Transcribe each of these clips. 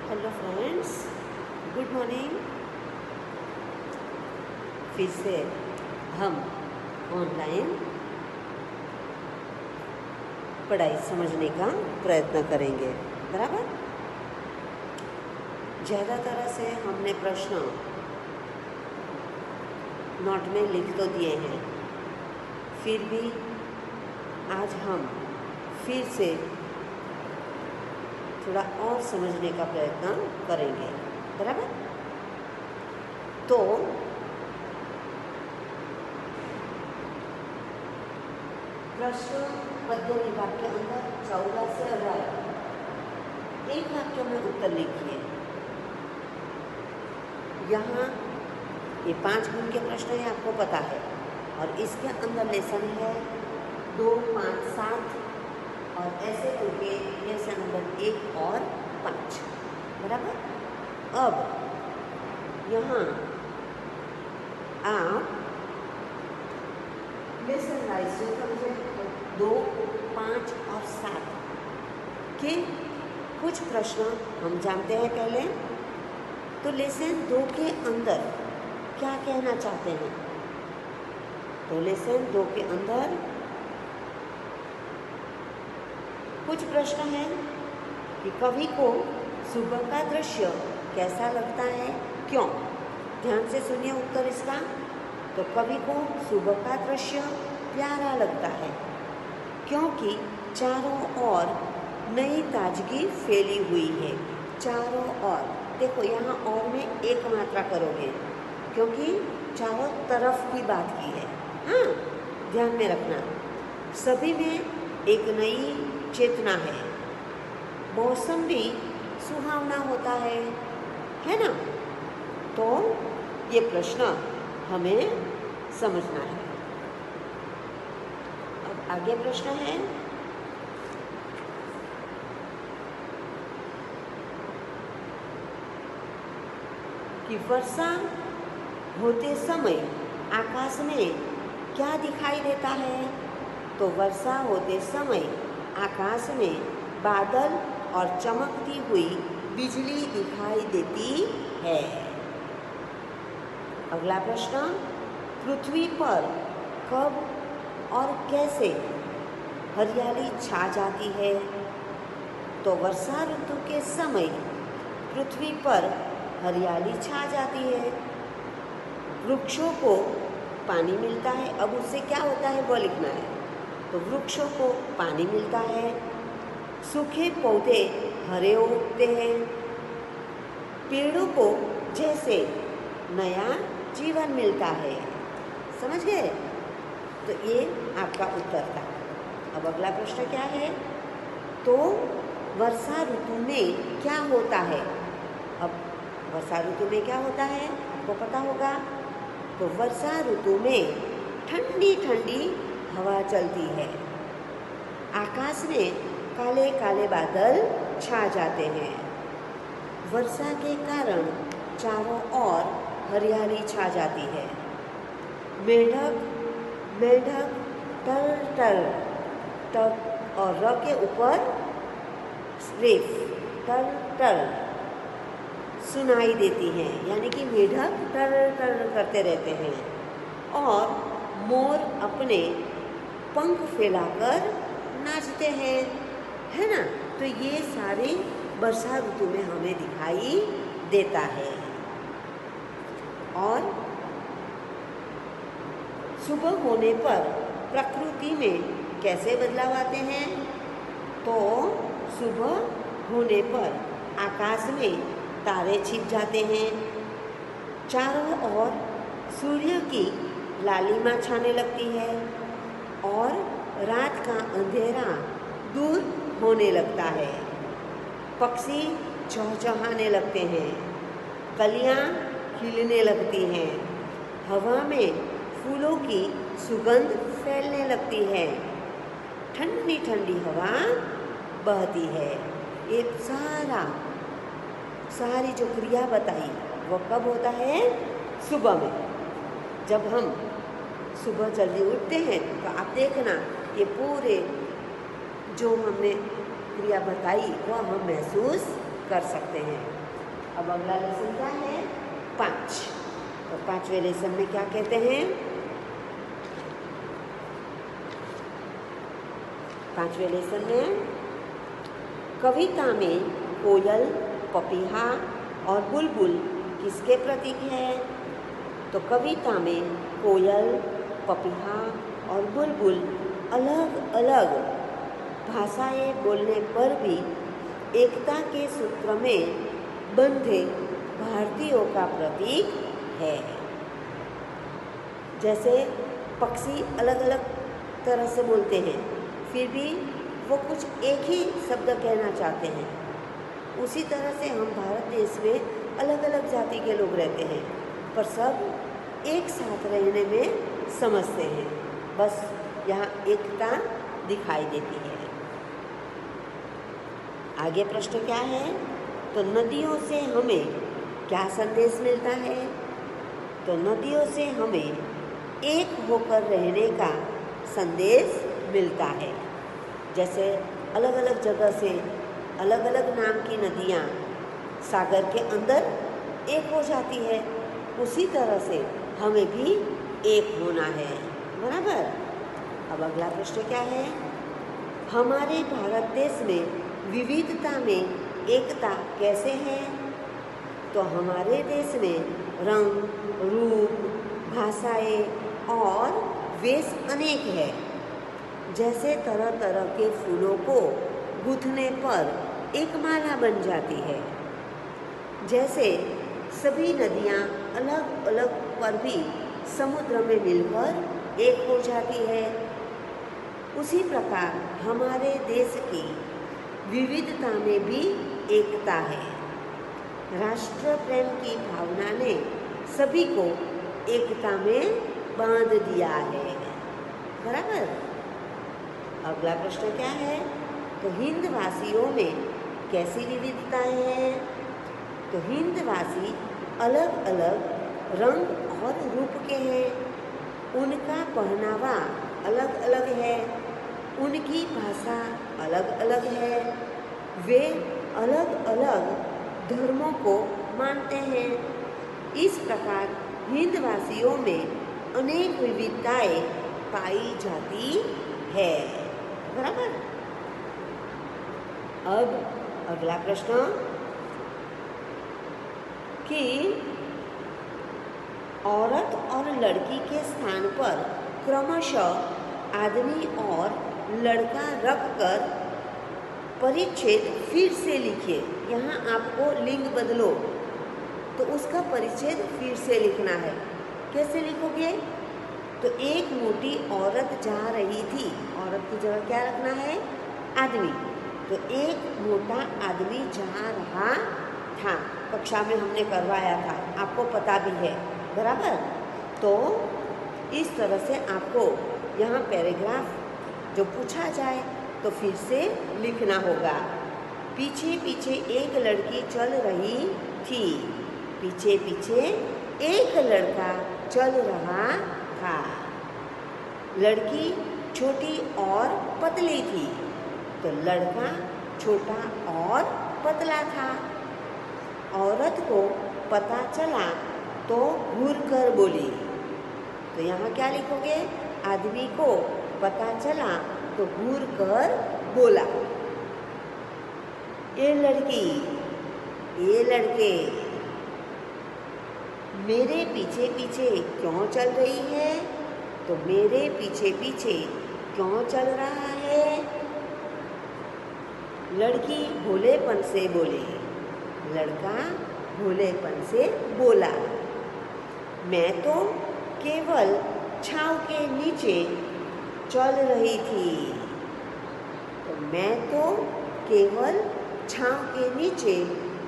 Hello friends, good morning. फिर से हम ऑनलाइन पढ़ाई समझने का प्रयत्न करेंगे, बराबर। ज़्यादा तरह से हमने प्रश्न नोट में लिख तो दिए हैं, फिर भी आज हम फिर से थोड़ा और समझने का प्रयत्न करेंगे, बराबर। तो प्रश्न पद्य विभाग के अंदर 14 से 18 एक वाक्य में उत्तर लिखिए। यहाँ ये 5 गुण के प्रश्न है, आपको पता है, और इसके अंदर लेसन है 2, 5, 7 और ऐसे करके लेसन नंबर 1 और 5, बराबर। अब यहाँ आप लेसन वाइज जो समझे 2, 5 और 7 के कुछ प्रश्न हम जानते हैं पहले। तो लेसन 2 के अंदर क्या कहना चाहते हैं? तो लेसन 2 के अंदर कुछ प्रश्न हैं कि कवि को सुबह का दृश्य कैसा लगता है, क्यों? ध्यान से सुनिए उत्तर इसका। तो कवि को सुबह का दृश्य प्यारा लगता है क्योंकि चारों ओर नई ताजगी फैली हुई है। चारों ओर, देखो यहाँ और में एक मात्रा करोगे क्योंकि चारों तरफ की बात की है। हाँ, ध्यान में रखना। सभी में एक नई चेतना है। मौसम भी सुहावना होता है ना? तो ये प्रश्न हमें समझना है। अब आगे प्रश्न है कि वर्षा होते समय आकाश में क्या दिखाई देता है? तो वर्षा होते समय आकाश में बादल और चमकती हुई बिजली दिखाई देती है। अगला प्रश्न, पृथ्वी पर कब और कैसे हरियाली छा जाती है? तो वर्षा ऋतु के समय पृथ्वी पर हरियाली छा जाती है। वृक्षों को पानी मिलता है। अब उससे क्या होता है वो लिखना है। तो वृक्षों को पानी मिलता है, सूखे पौधे हरे उगते हैं, पेड़ों को जैसे नया जीवन मिलता है। समझ गए? तो ये आपका उत्तर था। अब अगला प्रश्न क्या है? तो वर्षा ऋतु में क्या होता है? अब वर्षा ऋतु में क्या होता है आपको पता होगा। तो वर्षा ऋतु में ठंडी ठंडी हवा चलती है। आकाश में काले काले बादल छा जाते हैं। वर्षा के कारण चारों ओर हरियाली छा जाती है। मेढक मेढक टर टर टर और र के ऊपर रेफ टर टर सुनाई देती हैं, यानी कि मेढक टर टर करते रहते हैं और मोर अपने पंख फैलाकर नाचते हैं, है ना? तो ये सारे वर्षा ऋतु में हमें दिखाई देता है। और सुबह होने पर प्रकृति में कैसे बदलाव आते हैं? तो सुबह होने पर आकाश में तारे छिप जाते हैं, चारों ओर सूर्य की लालिमा छाने लगती है और रात का अंधेरा दूर होने लगता है। पक्षी चहचहाने लगते हैं, कलियां खिलने लगती हैं, हवा में फूलों की सुगंध फैलने लगती है, ठंडी ठंडी हवा बहती है। ये सारी जो क्रिया बताई वो कब होता है? सुबह में। जब हम सुबह जल्दी उठते हैं तो आप देखना ये पूरे जो हमने क्रिया बताई वो हम महसूस कर सकते हैं। अब अगला लेसन क्या है? 5। तो 5वें लेसन में क्या कहते हैं? 5वें लेसन में कविता में कोयल, पपीहा और बुलबुल किसके प्रतीक है? तो कविता में कोयल, पपीहा और बुलबुल अलग अलग भाषाएं बोलने पर भी एकता के सूत्र में बंधे भारतीयों का प्रतीक है। जैसे पक्षी अलग अलग तरह से बोलते हैं, फिर भी वो कुछ एक ही शब्द कहना चाहते हैं, उसी तरह से हम भारत देश में अलग अलग जाति के लोग रहते हैं, पर सब एक साथ रहने में समझते हैं। बस यहाँ एकता दिखाई देती है। आगे प्रश्न क्या है? तो नदियों से हमें क्या संदेश मिलता है? तो नदियों से हमें एक होकर रहने का संदेश मिलता है। जैसे अलग अलग जगह से अलग अलग नाम की नदियाँ सागर के अंदर एक हो जाती है, उसी तरह से हमें भी एक होना है, बराबर। अब अगला प्रश्न क्या है? हमारे भारत देश में विविधता में एकता कैसे है? तो हमारे देश में रंग, रूप, भाषाएं और वेश अनेक है। जैसे तरह तरह के फूलों को गूंथने पर एक माला बन जाती है, जैसे सभी नदियाँ अलग अलग पर भी समुद्र में मिलकर एक हो जाती है, उसी प्रकार हमारे देश की विविधता में भी एकता है। राष्ट्र प्रेम की भावना ने सभी को एकता में बांध दिया है, बराबर। अगला प्रश्न क्या है? तो हिंदवासियों में कैसी विविधताएं हैं? तो हिंदवासी अलग अलग रंग और रूप के हैं, उनका पहनावा अलग अलग है, उनकी भाषा अलग अलग है, वे अलग अलग धर्मों को मानते हैं। इस प्रकार हिंदवासियों में अनेक विविधताएं पाई जाती है, बराबर। अब अगला प्रश्न कि औरत और लड़की के स्थान पर क्रमशः आदमी और लड़का रखकर परिच्छेद फिर से लिखिए। यहाँ आपको लिंग बदलो तो उसका परिच्छेद फिर से लिखना है। कैसे लिखोगे? तो एक मोटी औरत जा रही थी, औरत की जगह क्या रखना है? आदमी। तो एक मोटा आदमी जा रहा था, कक्षा में हमने करवाया था, आपको पता भी है, बराबर। तो इस तरह से आपको यहाँ पैराग्राफ जो पूछा जाए तो फिर से लिखना होगा। पीछे पीछे एक लड़की चल रही थी, पीछे पीछे एक लड़का चल रहा था। लड़की छोटी और पतली थी, तो लड़का छोटा और पतला था। औरत को पता चला तो घूर कर बोली। तो यहाँ क्या लिखोगे? आदमी को पता चला तो घूर कर बोला। ये लड़की, ये लड़के मेरे पीछे पीछे क्यों चल रही है? तो मेरे पीछे पीछे क्यों चल रहा है? लड़की भोलेपन से बोली, लड़का भोलेपन से बोला। मैं तो केवल छांव के नीचे चल रही थी। तो मैं तो केवल छांव के नीचे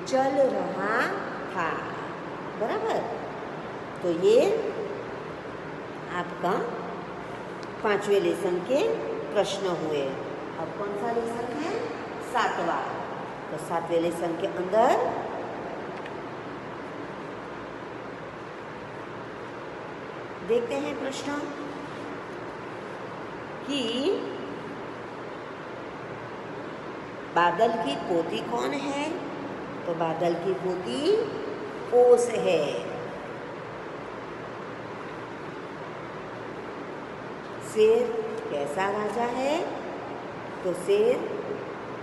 चल रहा था, बराबर। तो ये आपका 5वें लेसन के प्रश्न हुए। अब कौन सा लेसन है? 7वां। तो 7वें लेसन के अंदर देखते हैं प्रश्न कि बादल की पोती कौन है? तो बादल की पोती ओस है। शेर कैसा राजा है? तो शेर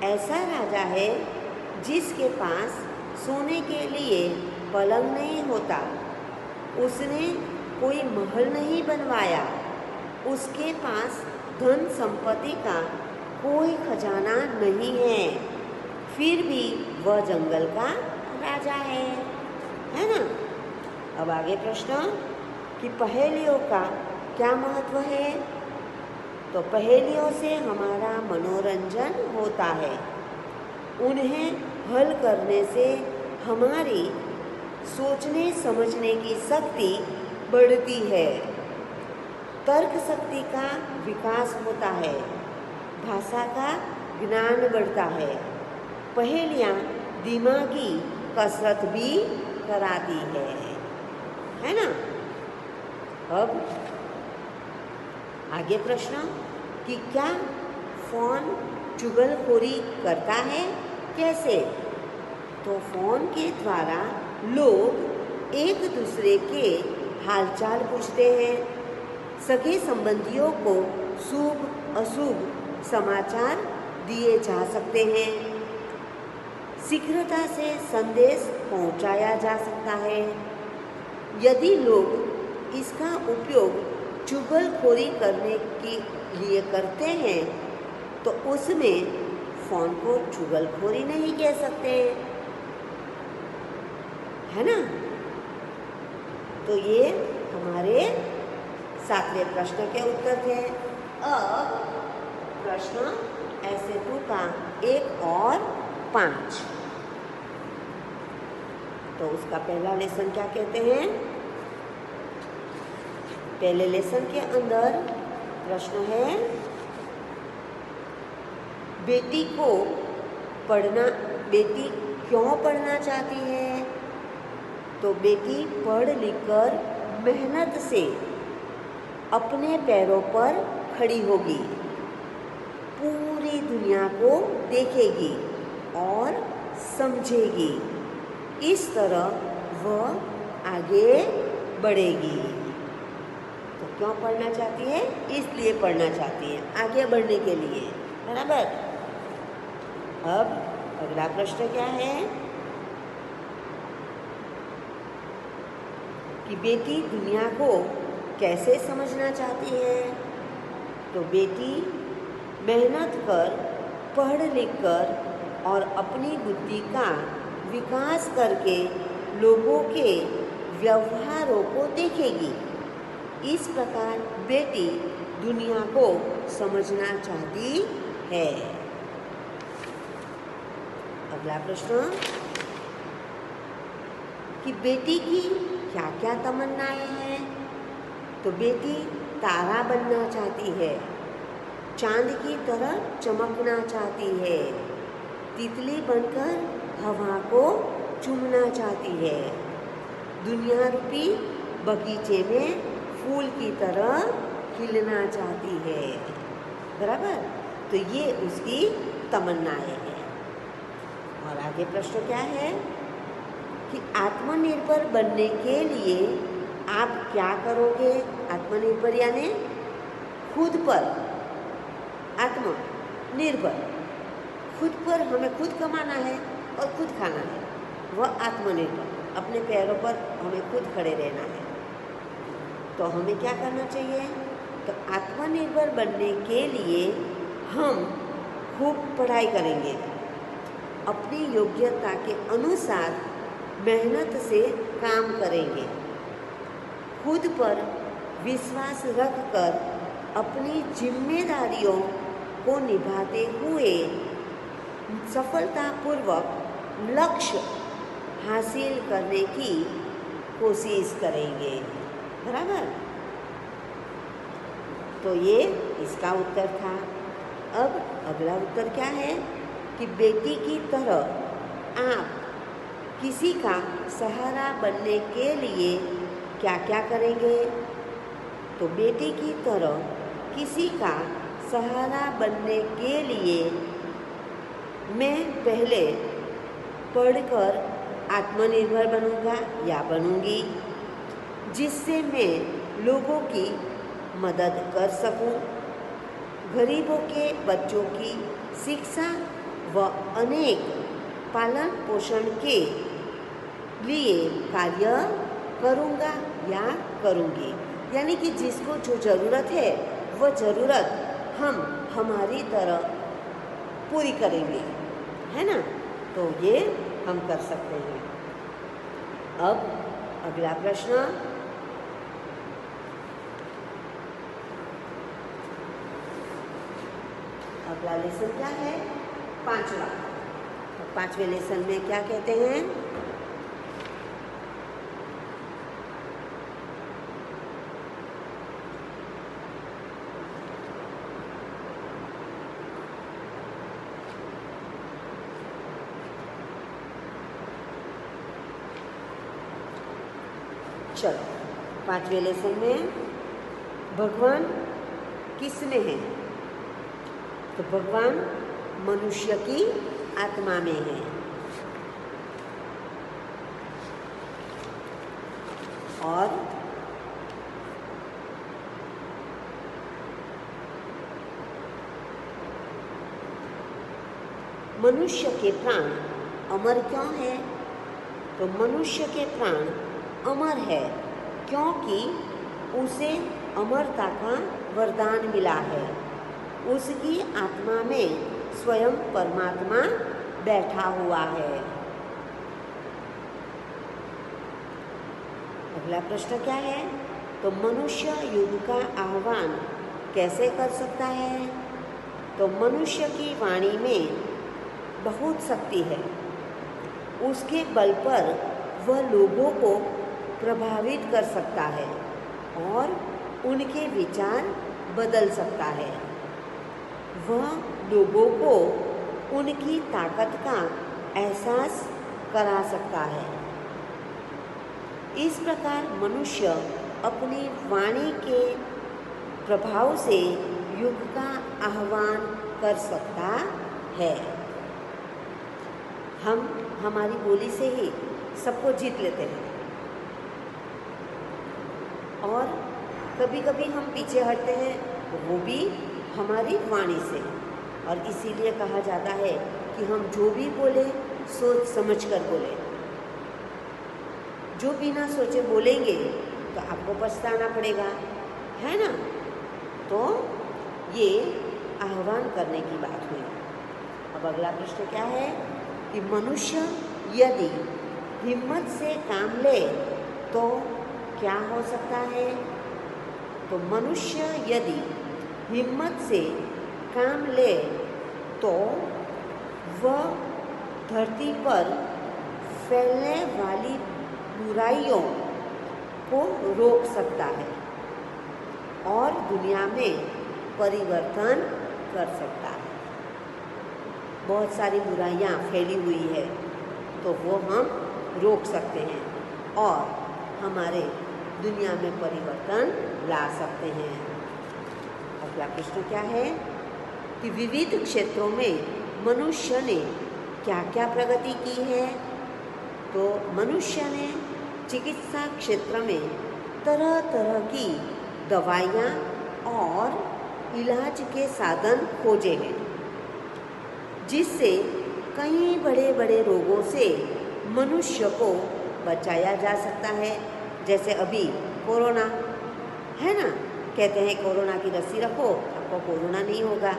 ऐसा राजा है जिसके पास सोने के लिए पलंग नहीं होता, उसने कोई महल नहीं बनवाया, उसके पास धन संपत्ति का कोई खजाना नहीं है, फिर भी वह जंगल का राजा है ना। अब आगे प्रश्न कि पहेलियों का क्या महत्व है? तो पहेलियों से हमारा मनोरंजन होता है, उन्हें हल करने से हमारी सोचने समझने की शक्ति बढ़ती है, तर्क शक्ति का विकास होता है, भाषा का ज्ञान बढ़ता है, पहेलियाँ दिमागी कसरत भी कराती है ना। अब आगे प्रश्न कि क्या फ़ोन चुगलखोरी करता है? कैसे? तो फ़ोन के द्वारा लोग एक दूसरे के हालचाल पूछते हैं, सगे संबंधियों को शुभ अशुभ समाचार दिए जा सकते हैं, शीघ्रता से संदेश पहुंचाया जा सकता है। यदि लोग इसका उपयोग चुगलखोरी करने के लिए करते हैं तो उसमें फ़ोन को चुगलखोरी नहीं कह सकते, है ना। तो ये हमारे 7वें प्रश्न के उत्तर थे। अब प्रश्न ऐसे 2 का 1 और 5। तो उसका पहला लेसन क्या कहते हैं? पहले लेसन के अंदर प्रश्न है, बेटी क्यों पढ़ना चाहती है? तो बेटी पढ़ लिख कर मेहनत से अपने पैरों पर खड़ी होगी, पूरी दुनिया को देखेगी और समझेगी, इस तरह वह आगे बढ़ेगी। तो क्यों पढ़ना चाहती है? इसलिए पढ़ना चाहती है, आगे बढ़ने के लिए, बराबर। अब अगला प्रश्न क्या है कि बेटी दुनिया को कैसे समझना चाहती है? तो बेटी मेहनत कर, पढ़ लिख कर और अपनी बुद्धि का विकास करके लोगों के व्यवहारों को देखेगी, इस प्रकार बेटी दुनिया को समझना चाहती है। अगला प्रश्न कि बेटी की क्या क्या तमन्नाएं हैं? तो बेटी तारा बनना चाहती है, चांद की तरह चमकना चाहती है, तितली बनकर हवा को चूमना चाहती है, दुनिया रूपी बगीचे में फूल की तरह खिलना चाहती है, बराबर। तो ये उसकी तमन्नाएं हैं। और आगे प्रश्न क्या है कि आत्मनिर्भर बनने के लिए आप क्या करोगे? आत्मनिर्भर यानी खुद पर, आत्मनिर्भर, खुद पर हमें खुद कमाना है और खुद खाना है, वह आत्मनिर्भर, अपने पैरों पर हमें खुद खड़े रहना है। तो हमें क्या करना चाहिए? तो आत्मनिर्भर बनने के लिए हम खूब पढ़ाई करेंगे, अपनी योग्यता के अनुसार मेहनत से काम करेंगे, खुद पर विश्वास रखकर अपनी जिम्मेदारियों को निभाते हुए सफलतापूर्वक लक्ष्य हासिल करने की कोशिश करेंगे, बराबर। तो ये इसका उत्तर था। अब अगला उत्तर क्या है कि बेटी की तरह आप किसी का सहारा बनने के लिए क्या क्या करेंगे? तो बेटी की तरह किसी का सहारा बनने के लिए मैं पहले पढ़कर आत्मनिर्भर बनूंगा या बनूंगी, जिससे मैं लोगों की मदद कर सकूं, गरीबों के बच्चों की शिक्षा व अनेक पालन पोषण के लिए कार्य करूंगा या करूंगी। यानी कि जिसको जो ज़रूरत है वह ज़रूरत हम हमारी तरह पूरी करेंगे, है ना। तो ये हम कर सकते हैं। अब अगला प्रश्न, अगला लेसन क्या है? 5वां। तो 5वें लेसन में क्या कहते हैं? चलो, 5वें लेसन में भगवान किसमें है? तो भगवान मनुष्य की आत्मा में है। और मनुष्य के प्राण अमर क्यों है? तो मनुष्य के प्राण अमर है क्योंकि उसे अमरता का वरदान मिला है। उसकी आत्मा में स्वयं परमात्मा बैठा हुआ है। अगला प्रश्न क्या है? तो मनुष्य युग का आह्वान कैसे कर सकता है? तो मनुष्य की वाणी में बहुत शक्ति है। उसके बल पर वह लोगों को प्रभावित कर सकता है और उनके विचार बदल सकता है। वह लोगों को उनकी ताकत का एहसास करा सकता है। इस प्रकार मनुष्य अपनी वाणी के प्रभाव से युग का आह्वान कर सकता है। हम हमारी बोली से ही सबको जीत लेते हैं और कभी कभी हम पीछे हटते हैं, वो भी हमारी वाणी से। और इसीलिए कहा जाता है कि हम जो भी बोले सोच समझ कर बोले। जो बिना सोचे बोलेंगे तो आपको पछताना पड़ेगा, है ना। तो ये आह्वान करने की बात हुई। अब अगला प्रश्न क्या है कि मनुष्य यदि हिम्मत से काम ले तो क्या हो सकता है? तो मनुष्य यदि हिम्मत से काम ले तो वह धरती पर फैलने वाली बुराइयों को रोक सकता है और दुनिया में परिवर्तन कर सकता है। बहुत सारी बुराइयां फैली हुई है तो वो हम रोक सकते हैं और हमारे दुनिया में परिवर्तन ला सकते हैं। अगला प्रश्न क्या है कि विविध क्षेत्रों में मनुष्य ने क्या क्या प्रगति की है? तो मनुष्य ने चिकित्सा क्षेत्र में तरह तरह की दवाइयाँ और इलाज के साधन खोजे हैं, जिससे कई बड़े बड़े रोगों से मनुष्य को बचाया जा सकता है। जैसे अभी कोरोना है ना, कहते हैं कोरोना की रस्सी रखो आपको कोरोना नहीं होगा।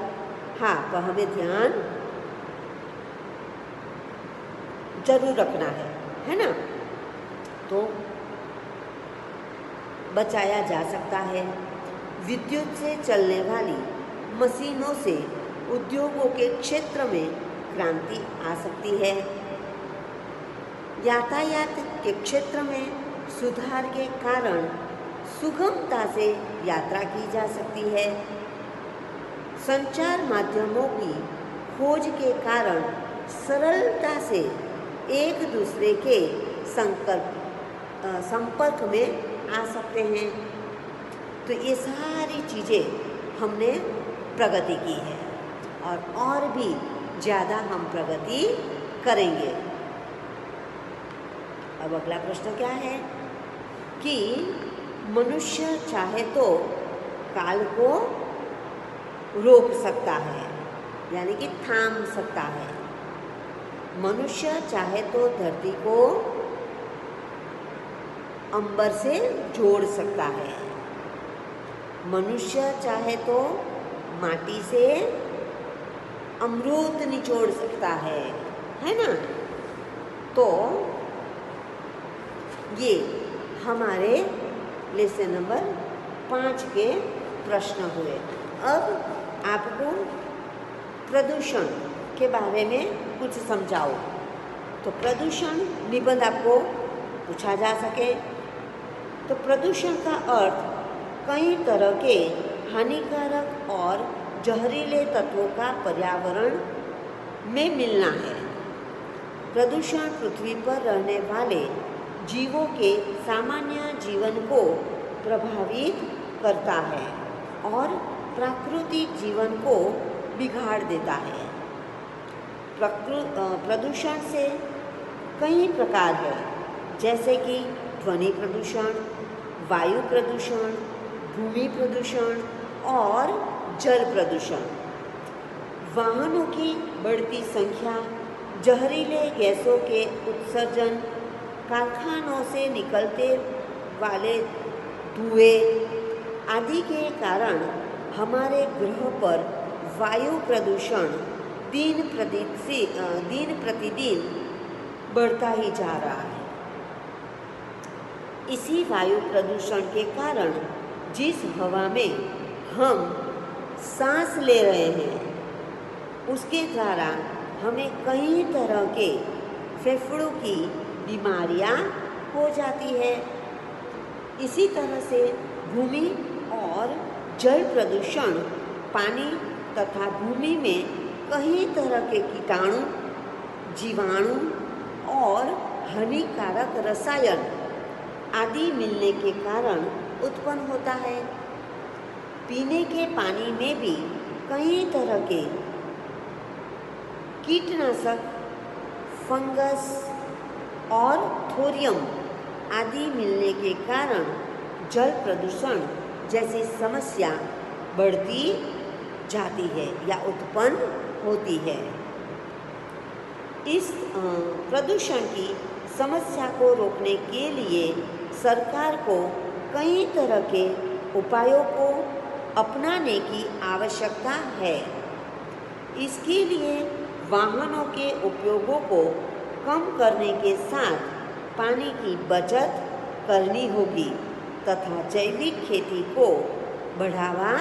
हाँ, पर हमें ध्यान जरूर रखना है ना। तो बचाया जा सकता है। विद्युत से चलने वाली मशीनों से उद्योगों के क्षेत्र में क्रांति आ सकती है। यातायात के क्षेत्र में सुधार के कारण सुगमता से यात्रा की जा सकती है। संचार माध्यमों की खोज के कारण सरलता से एक दूसरे के संपर्क में आ सकते हैं। तो ये सारी चीज़ें हमने प्रगति की है और भी ज़्यादा हम प्रगति करेंगे। अब अगला प्रश्न क्या है कि मनुष्य चाहे तो काल को रोक सकता है, यानी कि थाम सकता है। मनुष्य चाहे तो धरती को अंबर से जोड़ सकता है। मनुष्य चाहे तो माटी से अमृत निचोड़ सकता है ना। तो ये हमारे लेसन नंबर 5 के प्रश्न हुए। अब आपको प्रदूषण के बारे में कुछ समझाओ। तो प्रदूषण निबंध आपको पूछा जा सके तो प्रदूषण का अर्थ कई तरह के हानिकारक और जहरीले तत्वों का पर्यावरण में मिलना है। प्रदूषण पृथ्वी पर रहने वाले जीवों के सामान्य जीवन को प्रभावित करता है और प्राकृतिक जीवन को बिगाड़ देता है। प्रदूषण से कई प्रकार है, जैसे कि ध्वनि प्रदूषण, वायु प्रदूषण, भूमि प्रदूषण और जल प्रदूषण। वाहनों की बढ़ती संख्या, जहरीले गैसों के उत्सर्जन, कारखानों से निकलते वाले धुएं आदि के कारण हमारे ग्रह पर वायु प्रदूषण दिन प्रतिदिन बढ़ता ही जा रहा है। इसी वायु प्रदूषण के कारण जिस हवा में हम सांस ले रहे हैं, उसके द्वारा हमें कई तरह के फेफड़ों की बीमारियां हो जाती है। इसी तरह से भूमि और जल प्रदूषण पानी तथा भूमि में कई तरह के कीटाणु, जीवाणु और हानिकारक रसायन आदि मिलने के कारण उत्पन्न होता है। पीने के पानी में भी कई तरह के कीटनाशक, फंगस और थोरियम आदि मिलने के कारण जल प्रदूषण जैसी समस्या बढ़ती जाती है या उत्पन्न होती है। इस प्रदूषण की समस्या को रोकने के लिए सरकार को कई तरह के उपायों को अपनाने की आवश्यकता है। इसके लिए वाहनों के उपयोगों को कम करने के साथ पानी की बचत करनी होगी तथा जैविक खेती को बढ़ावा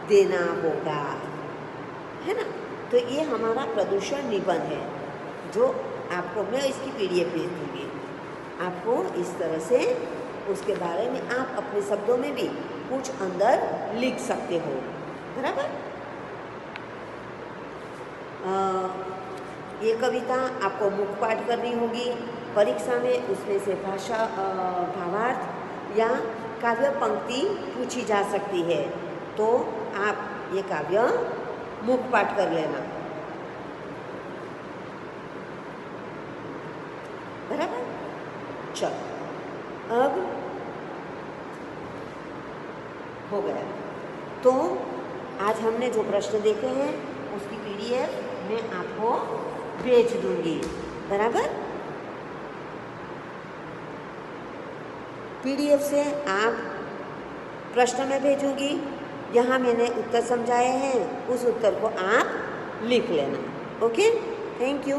देना होगा, है ना। तो ये हमारा प्रदूषण निबंध है, जो आपको मैं इसकी PDF भेज दूँगी। आपको इस तरह से उसके बारे में आप अपने शब्दों में भी कुछ अंदर लिख सकते हो, बराबर। ये कविता आपको मुखपाठ करनी होगी परीक्षा में। उसमें से भाषा भावार्थ या काव्य पंक्ति पूछी जा सकती है, तो आप ये काव्य मुखपाठ कर लेना, बराबर। चलो, अब हो गया। तो आज हमने जो प्रश्न देखे हैं उसकी PDF मैं आपको भेज दूंगी, बराबर। PDF से आप प्रश्न में भेजूंगी, यहाँ मैंने उत्तर समझाए हैं, उस उत्तर को आप लिख लेना। Okay, thank you.